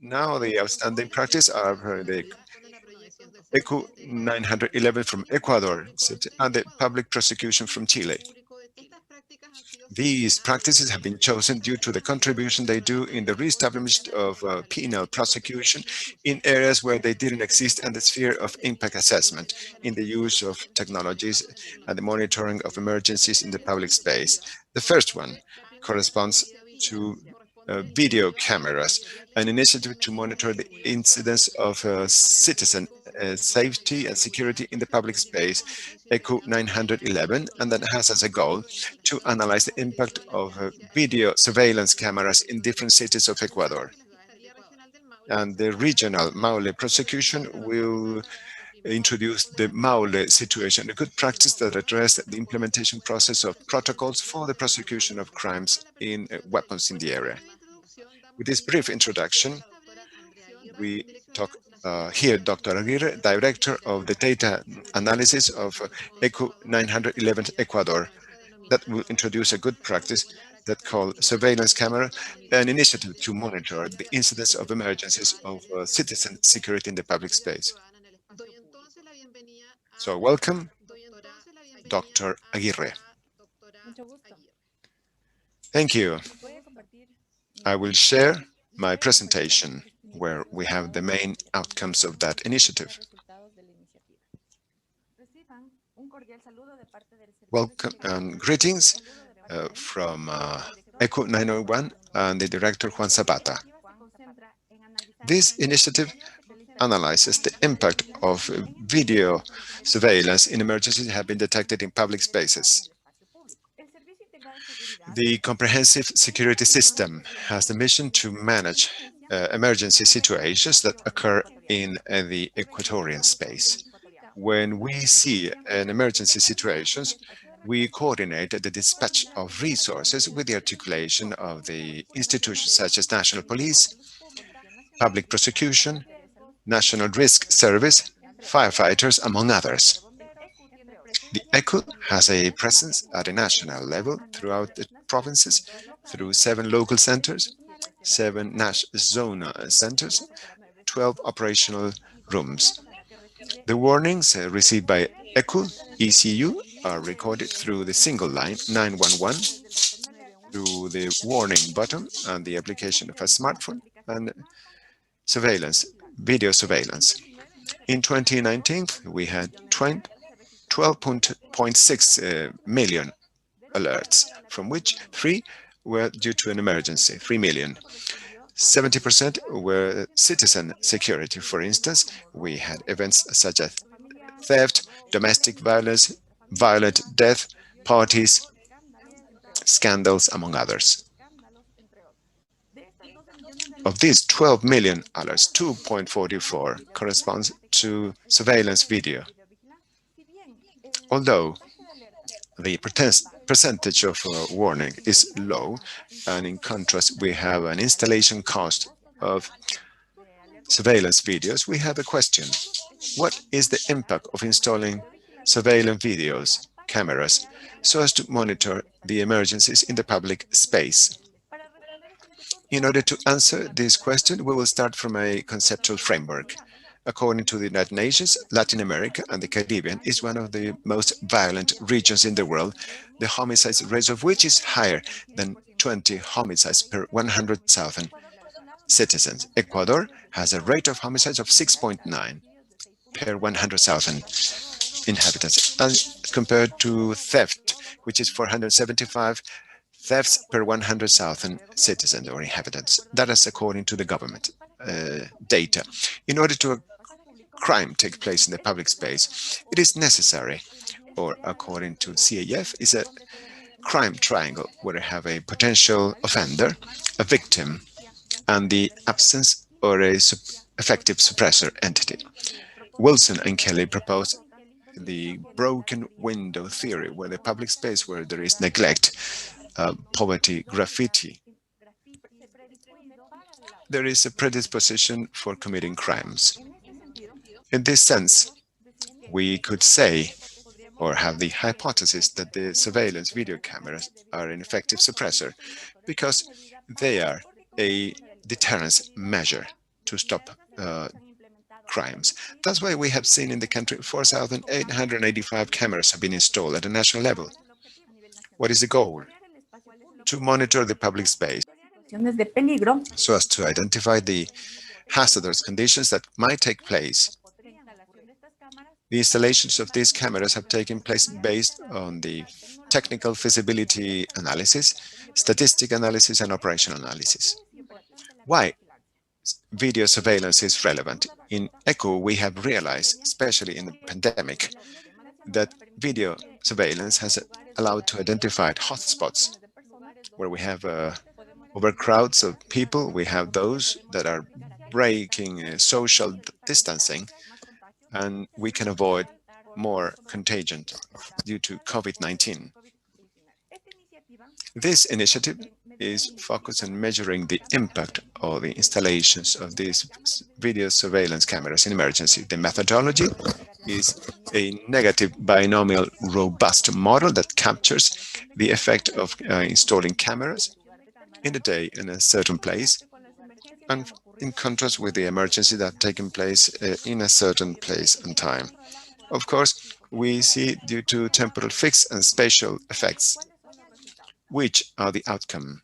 Now the outstanding practice are the ECU 911 from Ecuador and the public prosecution from Chile. These practices have been chosen due to the contribution they do in the reestablishment of penal prosecution in areas where they didn't exist and the sphere of impact assessment in the use of technologies and the monitoring of emergencies in the public space. The first one corresponds to video cameras, an initiative to monitor the incidence of citizen safety and security in the public space, ECO 911, and that has as a goal to analyze the impact of video surveillance cameras in different cities of Ecuador. And the regional Maule prosecution will introduce the Maule situation, a good practice that address the implementation process of protocols for the prosecution of crimes in weapons in the area. With this brief introduction, we talk here Dr. Aguirre, Director of the Data Analysis of ECO 911 Ecuador, that will introduce a good practice that called surveillance camera, an initiative to monitor the incidence of emergencies of citizen security in the public space. So welcome, Dr. Aguirre. Thank you. I will share my presentation where we have the main outcomes of that initiative. Welcome and greetings from ECO 901 and the director Juan Zapata. This initiative analyzes the impact of video surveillance in emergencies that have been detected in public spaces. The comprehensive security system has the mission to manage emergency situations that occur in the Equatorian space. When we see an emergency situations, we coordinate the dispatch of resources with the articulation of the institutions such as National Police, Public Prosecution, National Risk Service, firefighters, among others. The ECO has a presence at a national level throughout the provinces through 7 local centers, 7 zone centers, 12 operational rooms. The warnings received by ECO, ECU, are recorded through the single line 911, through the warning button and the application of a smartphone, and surveillance, video surveillance. In 2019, we had 12.6 million alerts, from which 3 were due to an emergency, 3 million. 70% were citizen security. For instance, we had events such as theft, domestic violence, violent death, parties, scandals, among others. Of these 12 million alerts, 2.44 corresponds to surveillance video. Although the percentage of warning is low, and in contrast we have an installation cost of surveillance videos, we have a question. What is the impact of installing surveillance videos, cameras, so as to monitor the emergencies in the public space? In order to answer this question, we will start from a conceptual framework. According to the United Nations, Latin America and the Caribbean is one of the most violent regions in the world, the homicide rate of which is higher than 20 homicides per 100,000 citizens. Ecuador has a rate of homicides of 6.9 per 100,000 inhabitants, as compared to theft, which is 475 thefts per 100,000 citizens or inhabitants. That is according to the government data. In order to crime take place in the public space, it is necessary, or according to CAF, is a crime triangle where you have a potential offender, a victim, and the absence or a effective suppressor entity. Wilson and Kelly proposed the broken window theory, where the public space where there is neglect, poverty, graffiti, there is a predisposition for committing crimes. In this sense, we could say, or have the hypothesis, that the surveillance video cameras are an effective suppressor because they are a deterrence measure to stop crimes. That's why we have seen in the country 4,885 cameras have been installed at a national level. What is the goal? To monitor the public space so as to identify the hazardous conditions that might take place. The installations of these cameras have taken place based on the technical feasibility analysis, statistic analysis, and operational analysis. Why video surveillance is relevant? In ECHO, we have realized, especially in the pandemic, that video surveillance has allowed to identify hotspots where we have overcrowds of people. We have those that are breaking social distancing, and we can avoid more contagion due to COVID-19. This initiative is focused on measuring the impact of the installations of these video surveillance cameras in emergency. The methodology is a negative binomial robust model that captures the effect of installing cameras in a day in a certain place, and in contrast with the emergency that taken place in a certain place and time. Of course, we see due to temporal fixed and spatial effects, which are the outcome.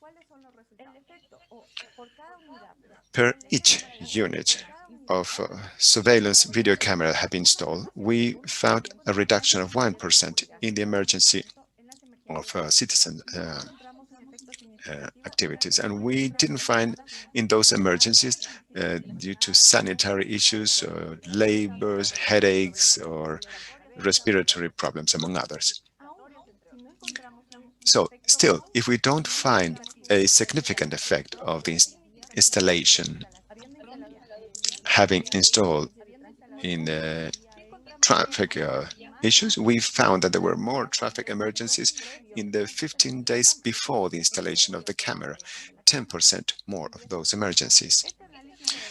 Per each unit of surveillance video camera have been installed, we found a reduction of 1% in the emergency of citizen activities. And we didn't find in those emergencies due to sanitary issues, labors, headaches, or respiratory problems, among others. So still, if we don't find a significant effect of the installation having installed in the traffic issues, we found that there were more traffic emergencies in the 15 days before the installation of the camera, 10% more of those emergencies.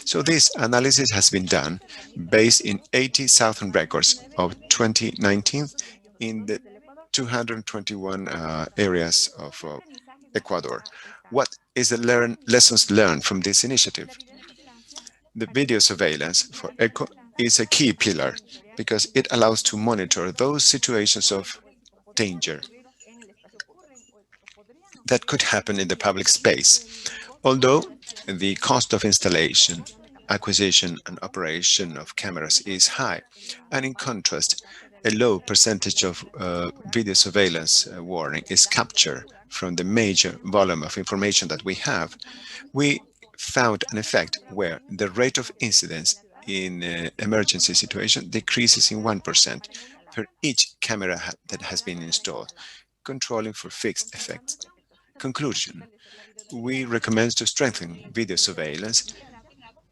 So this analysis has been done based in 80,000 records of 2019 in the 221 areas of Ecuador. What is the lessons learned from this initiative? The video surveillance for ECHO is a key pillar because it allows to monitor those situations of danger that could happen in the public space. Although the cost of installation, acquisition, and operation of cameras is high, and in contrast, a low percentage of video surveillance warning is captured from the major volume of information that we have, we found an effect where the rate of incidence in emergency situation decreases in 1% per each camera that has been installed, controlling for fixed effects. Conclusion: we recommend to strengthen video surveillance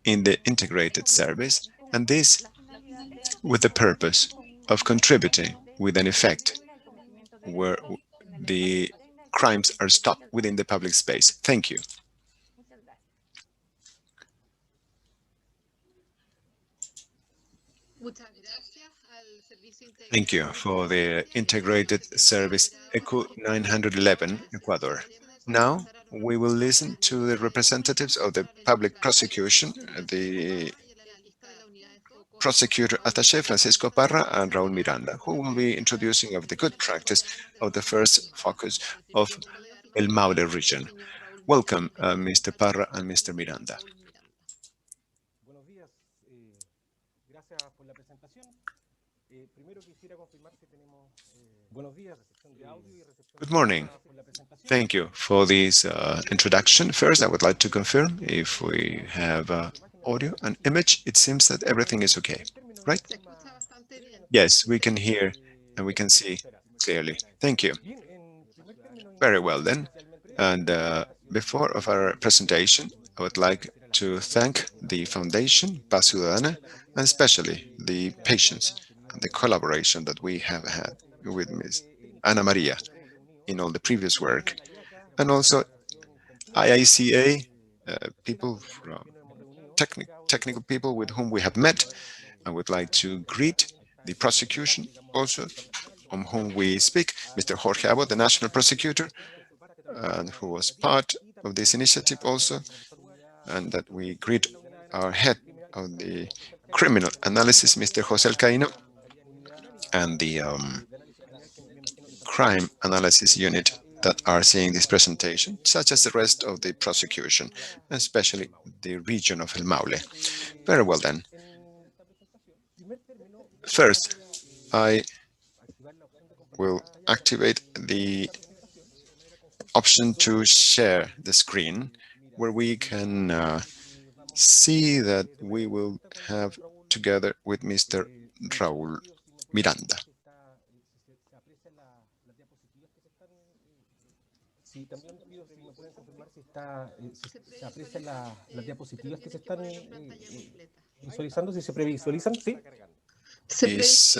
in the integrated service, and this with the purpose of contributing with an effect where the crimes are stopped within the public space. Thank you. Thank you for the integrated service ECU 911 Ecuador. Now we will listen to the representatives of the public prosecution, the prosecutor attaché Francisco Parra and Raúl Miranda, who will be introducing of the good practice of the first focus of El Maule region. Welcome, Mr. Parra and Mr. Miranda. Good morning. Thank you for this introduction. First, I would like to confirm if we have audio and image. It seems that everything is okay, right? Yes, we can hear and we can see clearly. Thank you. Very well then. And before of our presentation, I would like to thank the Foundation Paz Ciudadana and especially the patience and the collaboration that we have had with Ms. Ana Maria in all the previous work, and also IACA people from technical people with whom we have met. I would like to greet the prosecution also, on whom we speak, Mr. Jorge Abo, the national prosecutor, and who was part of this initiative also, and that we greet our head of the criminal analysis, Mr. José Alcaíno, and the crime analysis unit that are seeing this presentation, such as the rest of the prosecution, especially the region of El Maule. Very well then. First, I will activate the option to share the screen where we can see that we will have together with Mr. Raúl Miranda. Sí, también pido si me pueden confirmar si está, si se aprecian las diapositivas que se están visualizando, si se previsualizan, ¿sí? Is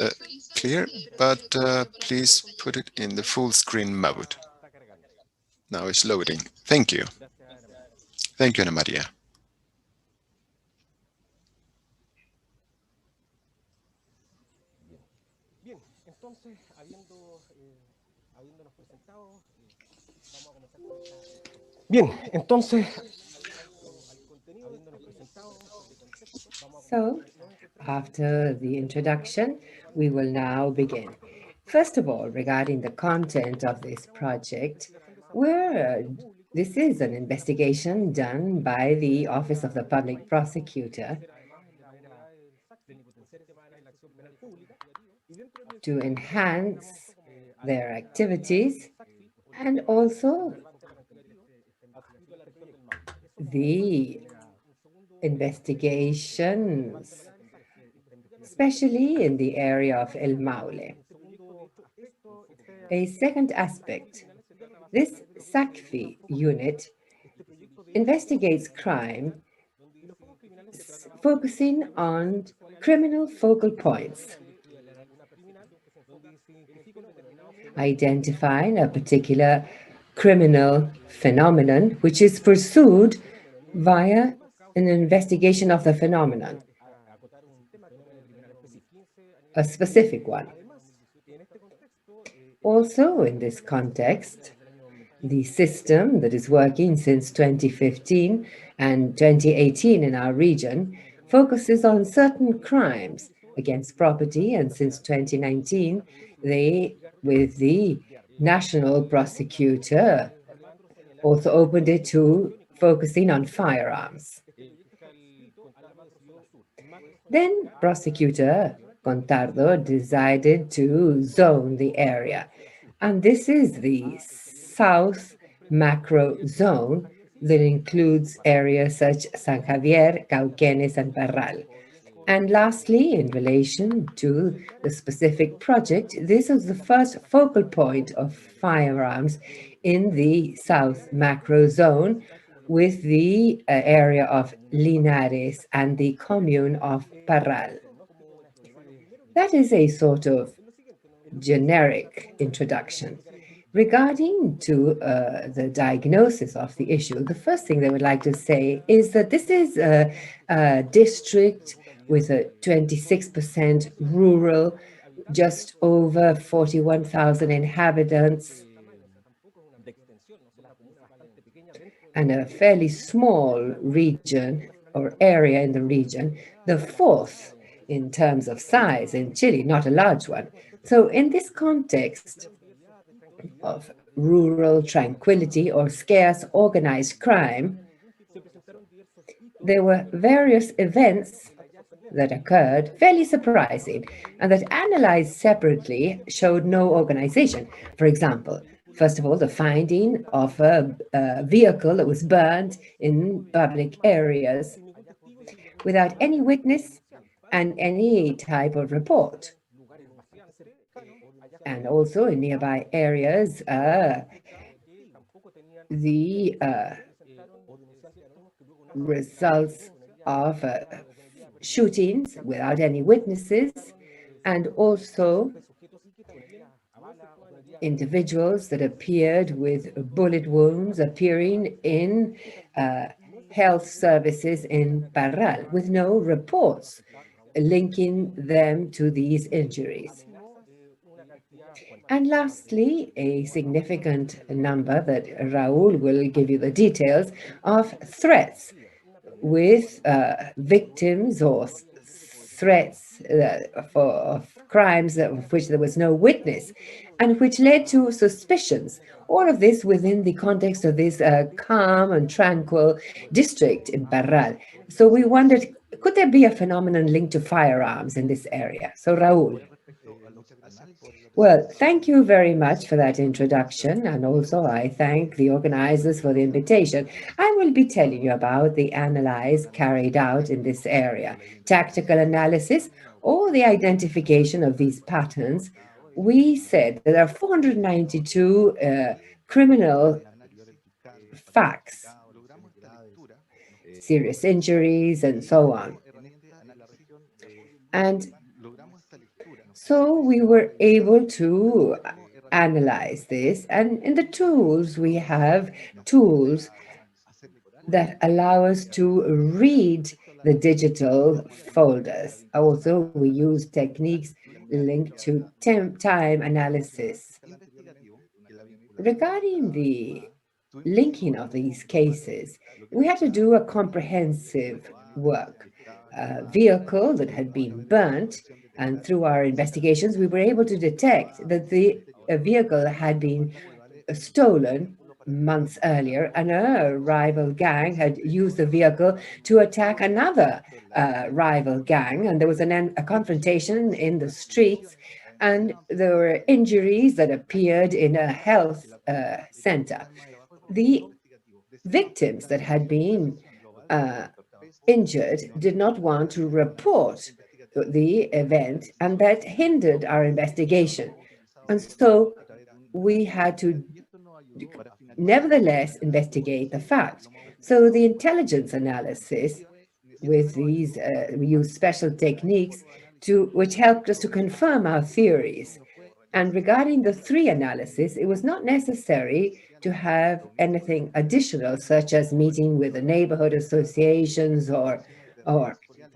clear, but please put it in the full screen mode. Now it's loading. Thank you. Thank you, Ana Maria. Bien, entonces, habiéndonos presentado, vamos a comenzar con esta... Bien, entonces, habiéndonos presentado, So, after the introduction, we will now begin. First of all, regarding the content of this project, this is an investigation done by the Office of the Public Prosecutor to enhance their activities and also the investigations, especially in the area of El Maule. A second aspect, this SACFI unit investigates crime focusing on criminal focal points, identifying a particular criminal phenomenon which is pursued via an investigation of the phenomenon, a specific one. Also, in this context, the system that is working since 2015 and 2018 in our region focuses on certain crimes against property, and since 2019, they, with the national prosecutor, also opened it to focusing on firearms. Then Prosecutor Contardo decided to zone the area, and this is the South Macro Zone that includes areas such as San Javier, Cauquenes, and Parral. And lastly, in relation to the specific project, this is the first focal point of firearms in the South Macro Zone with the area of Linares and the commune of Parral. That is a sort of generic introduction. Regarding to the diagnosis of the issue, the first thing I would like to say is that this is a district with a 26% rural, just over 41,000 inhabitants, and a fairly small region or area in the region, the fourth in terms of size in Chile, not a large one. So in this context of rural tranquility or scarce organized crime, there were various events that occurred, fairly surprising, and that analyzed separately showed no organization. For example, first of all, the finding of a vehicle that was burned in public areas without any witness and any type of report. And also in nearby areas, the results of shootings without any witnesses, and also individuals that appeared with bullet wounds appearing in health services in Parral with no reports linking them to these injuries. And lastly, a significant number that Raúl will give you the details of threats with victims or threats of crimes of which there was no witness, and which led to suspicions. All of this within the context of this calm and tranquil district in Parral. So we wondered, could there be a phenomenon linked to firearms in this area? So, Raúl. Well, thank you very much for that introduction, and also I thank the organizers for the invitation. I will be telling you about the analysis carried out in this area, tactical analysis, or the identification of these patterns. We said that there are 492 criminal facts, serious injuries, and so on. And so we were able to analyze this. And in the tools, we have tools that allow us to read the digital folders. Also, we use techniques linked to time analysis. Regarding the linking of these cases, we had to do a comprehensive work. A vehicle that had been burnt, and through our investigations, we were able to detect that the vehicle had been stolen months earlier, and a rival gang had used the vehicle to attack another rival gang, and there was a confrontation in the streets, and there were injuries that appeared in a health center. The victims that had been uh, injured did not want to report the event, and that hindered our investigation. And so we had to nevertheless investigate the fact. So the intelligence analysis with these, we use special techniques which helped us to confirm our theories. And regarding the three analysis, it was not necessary to have anything additional, such as meeting with the neighborhood associations or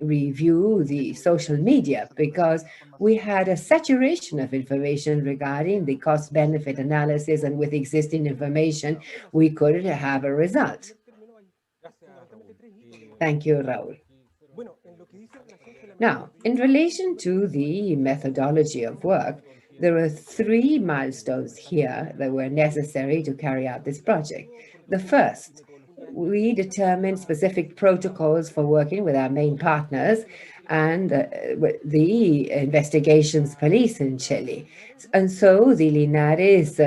review the social media, because we had a saturation of information regarding the cost benefit analysis, and with existing information, we could have a result. Thank you, Raul. Now, in relation to the methodology of work, there are three milestones here that were necessary to carry out this project. The first, we determined specific protocols for working with our main partners and the investigations police in Chile. And so the Linares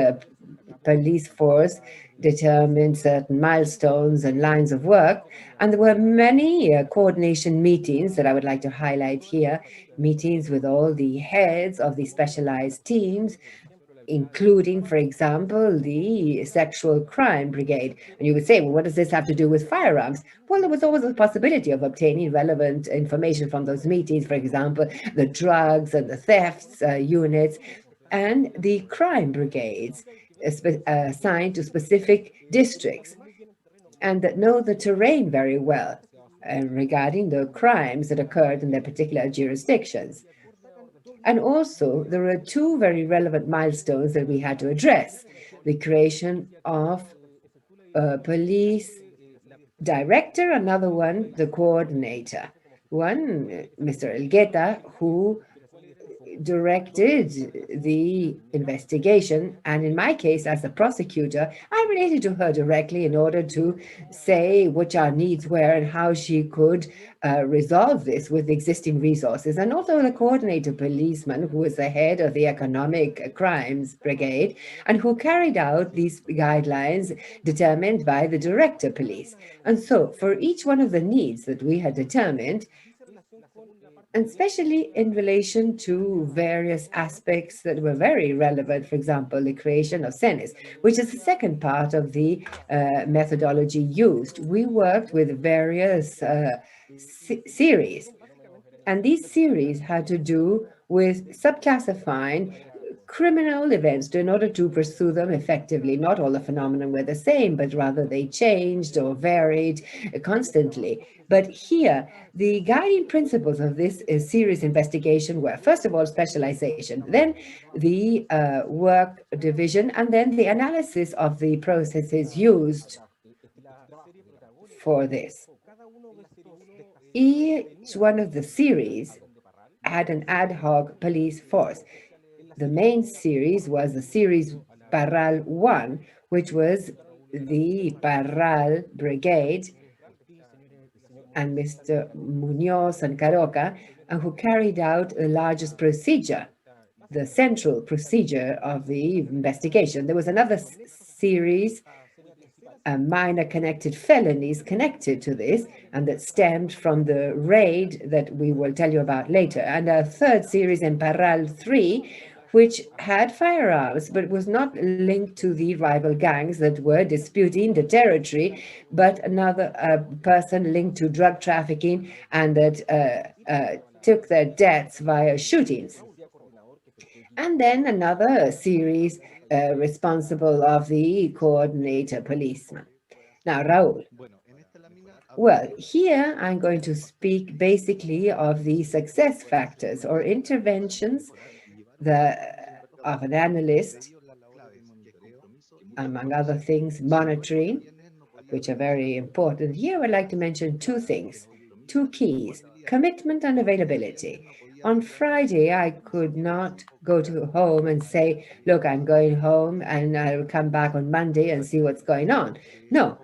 police force determined certain milestones and lines of work. And there were many coordination meetings that I would like to highlight here, meetings with all the heads of the specialized teams, including, for example, the sexual crime brigade. And you would say, well, what does this have to do with firearms? Well, there was always a possibility of obtaining relevant information from those meetings, for example, the drugs and the thefts units, and the crime brigades assigned to specific districts and that know the terrain very well regarding the crimes that occurred in their particular jurisdictions. And also, there are two very relevant milestones that we had to address: the creation of a police director, another one, the coordinator. One, Mr. Elgueta, who directed the investigation. And in my case, as a prosecutor, I related to her directly in order to say what our needs were and how she could resolve this with existing resources. And also the coordinator policeman, who was the head of the Economic Crimes Brigade, and who carried out these guidelines determined by the director police. And so for each one of the needs that we had determined, and especially in relation to various aspects that were very relevant, for example, the creation of CENES, which is the second part of the methodology used. We worked with various series, and these series had to do with subclassifying criminal events in order to pursue them effectively. Not all the phenomena were the same, but rather they changed or varied constantly. But here, the guiding principles of this series investigation were, first of all, specialization, then the work division, and then the analysis of the processes used for this. Each one of the series had an ad hoc police force. The main series was the series Parral 1, which was the Parral Brigade and Mr. Munoz and Caroca, and who carried out the largest procedure, the central procedure of the investigation. There was another series, minor connected felonies connected to this, and that stemmed from the raid that we will tell you about later. And a third series in Parral 3, which had firearms but was not linked to the rival gangs that were disputing the territory, but another person linked to drug trafficking and that took their deaths via shootings. And then another series responsible of the coordinator policeman. Now, Raul. Well, here I'm going to speak basically of the success factors or interventions of an analyst, among other things, monitoring, which are very important. Here I'd like to mention two things, two keys, commitment and availability. On Friday, I could not go to home and say, look, I'm going home and I'll come back on Monday and see what's going on. No,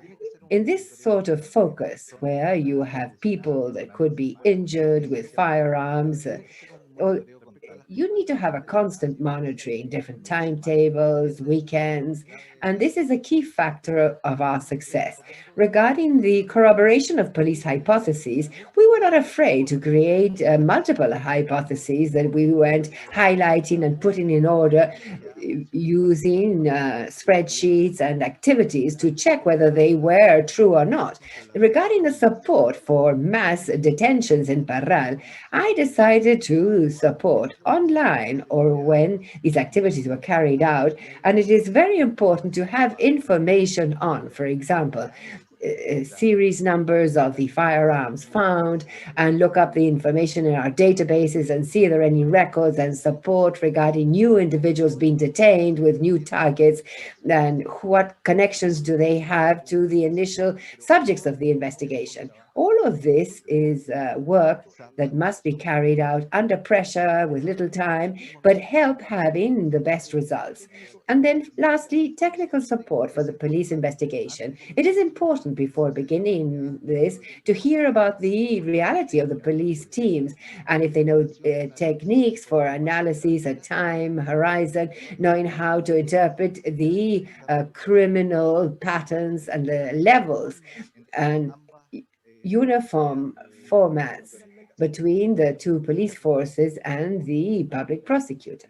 in this sort of focus where you have people that could be injured with firearms, or you need to have a constant monitoring, different timetables, weekends, and this is a key factor of our success. Regarding the corroboration of police hypotheses, we were not afraid to create multiple hypotheses that we went highlighting and putting in order using spreadsheets and activities to check whether they were true or not. Regarding the support for mass detentions in Parral, I decided to support online or when these activities were carried out, and it is very important to have information on, for example, series numbers of the firearms found and look up the information in our databases and see if there are any records and support regarding new individuals being detained with new targets and what connections do they have to the initial subjects of the investigation. All of this is work that must be carried out under pressure with little time, but help having the best results. And then lastly, technical support for the police investigation. It is important before beginning this to hear about the reality of the police teams and if they know techniques for analysis at time, horizon, knowing how to interpret the criminal patterns and the levels and uniform formats between the two police forces and the public prosecutor.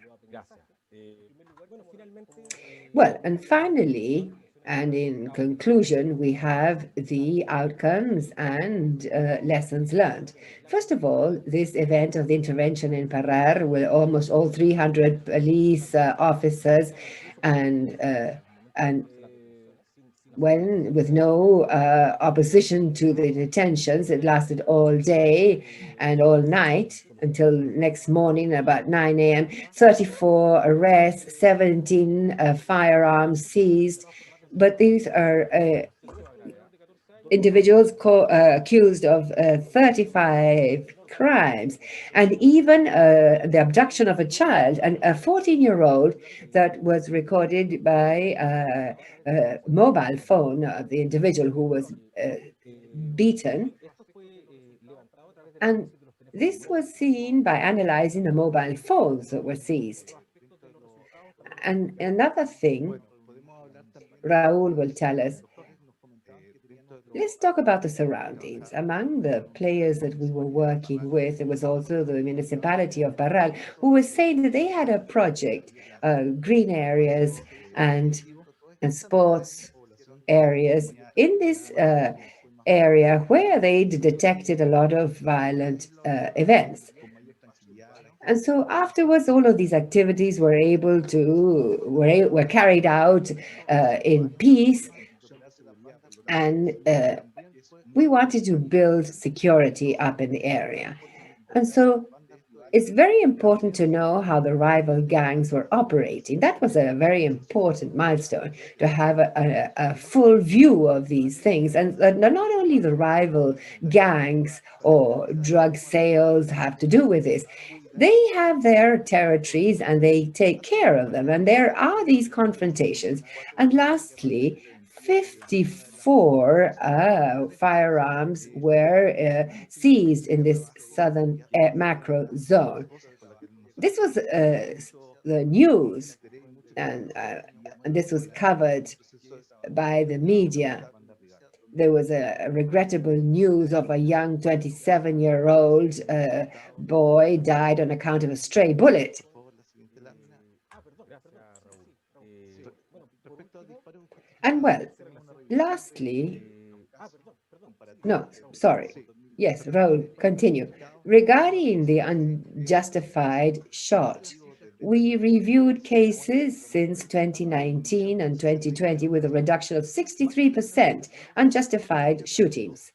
Well, and finally, and in conclusion, we have the outcomes and lessons learned. First of all, this event of the intervention in Parar, with almost all 300 police officers and when with no opposition to the detentions, it lasted all day and all night until next morning about 9 a.m. 34 arrests, 17 firearms seized, but these are individuals accused of 35 crimes, and even the abduction of a child, and a 14-year-old that was recorded by a mobile phone of the individual who was beaten. And this was seen by analyzing the mobile phones that were seized. And another thing, Raul will tell us, let's talk about the surroundings. Among the players that we were working with, there was also the municipality of Parral, who was saying that they had a project, green areas and sports areas in this area where they detected a lot of violent events. And so afterwards, all of these activities were carried out in peace, and we wanted to build security up in the area. And so it's very important to know how the rival gangs were operating. That was a very important milestone to have a full view of these things. And not only the rival gangs or drug sales have to do with this, they have their territories and they take care of them. And there are these confrontations. And lastly, 54 firearms were seized in this southern macro zone. This was the news, and this was covered by the media. There was a regrettable news of a young 27-year-old boy died on account of a stray bullet. And well, lastly, no, sorry. Yes, Raul, continue. Regarding the unjustified shot, we reviewed cases since 2019 and 2020 with a reduction of 63% unjustified shootings.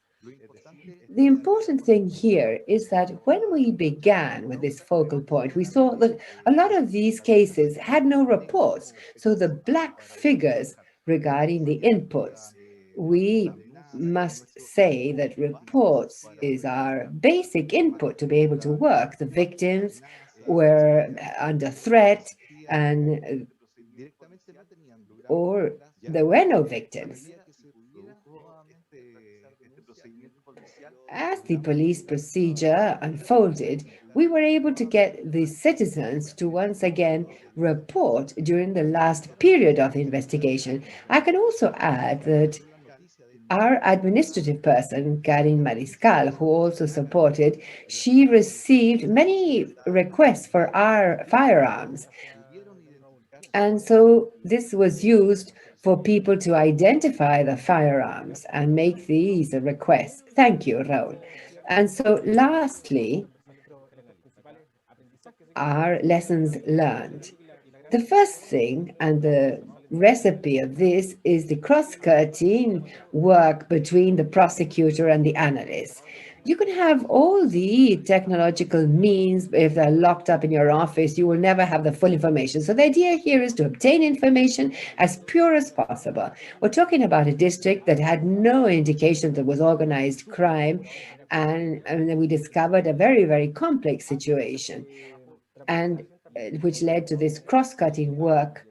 The important thing here is that when we began with this focal point, we saw that a lot of these cases had no reports. So the black figures regarding the inputs, we must say that reports is our basic input to be able to work. The victims were under threat and or there were no victims. As the police procedure unfolded, we were able to get the citizens to once again report during the last period of the investigation. I can also add that our administrative person, Karin Mariscal, who also supported, she received many requests for our firearms. And so this was used for people to identify the firearms and make these requests. Thank you, Raul. And so lastly, our lessons learned. The first thing and the recipe of this is the cross-cutting work between the prosecutor and the analyst. You can have all the technological means, but if they're locked up in your office, you will never have the full information. So the idea here is to obtain information as pure as possible. We're talking about a district that had no indication that was organized crime, and then we discovered a very, very complex situation, and which led to this cross-cutting work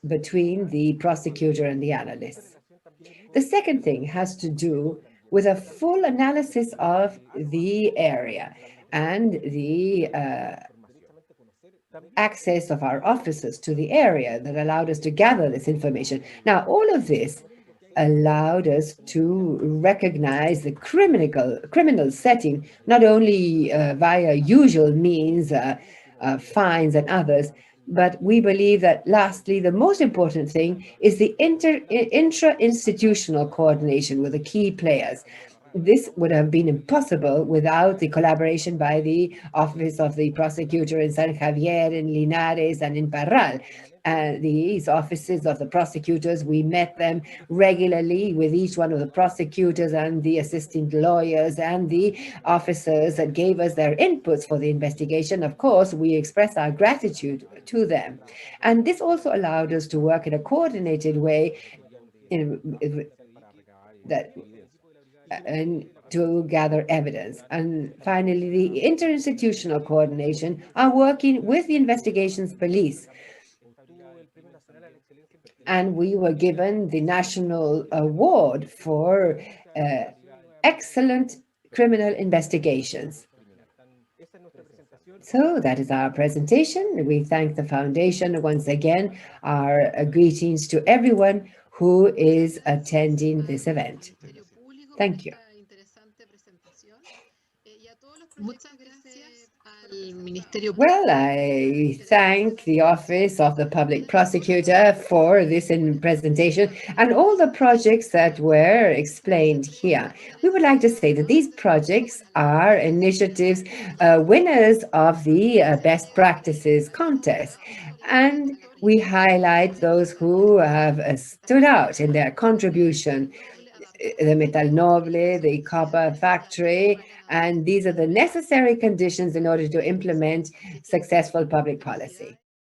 between the prosecutor and the analysts. The second thing has to do with a full analysis of the area and the access of our officers to the area that allowed us to gather this information. Now, all of this allowed us to recognize the criminal setting, not only via usual means, fines and others, but we believe that lastly, the most important thing is the intra-institutional coordination with the key players. This would have been impossible without the collaboration by the Office of the Prosecutor in San Javier, in Linares, and in Parral. These offices of the prosecutors, we met them regularly with each one of the prosecutors and the assistant lawyers and the officers that gave us their inputs for the investigation. Of course, we express our gratitude to them. And this also allowed us to work in a coordinated way and to gather evidence. And finally, the interinstitutional coordination are working with the investigations police. And we were given the National Award for excellent criminal investigations. So that is our presentation. We thank the foundation once again. Our greetings to everyone who is attending this event. Thank you. Well, I thank the Office of the Public Prosecutor for this presentation and all the projects that were explained here. We would like to say that these projects are initiatives, winners of the Best Practices contest. And we highlight those who have stood out in their contribution the metal noble, the copper factory, and these are the necessary conditions in order to implement successful public policy.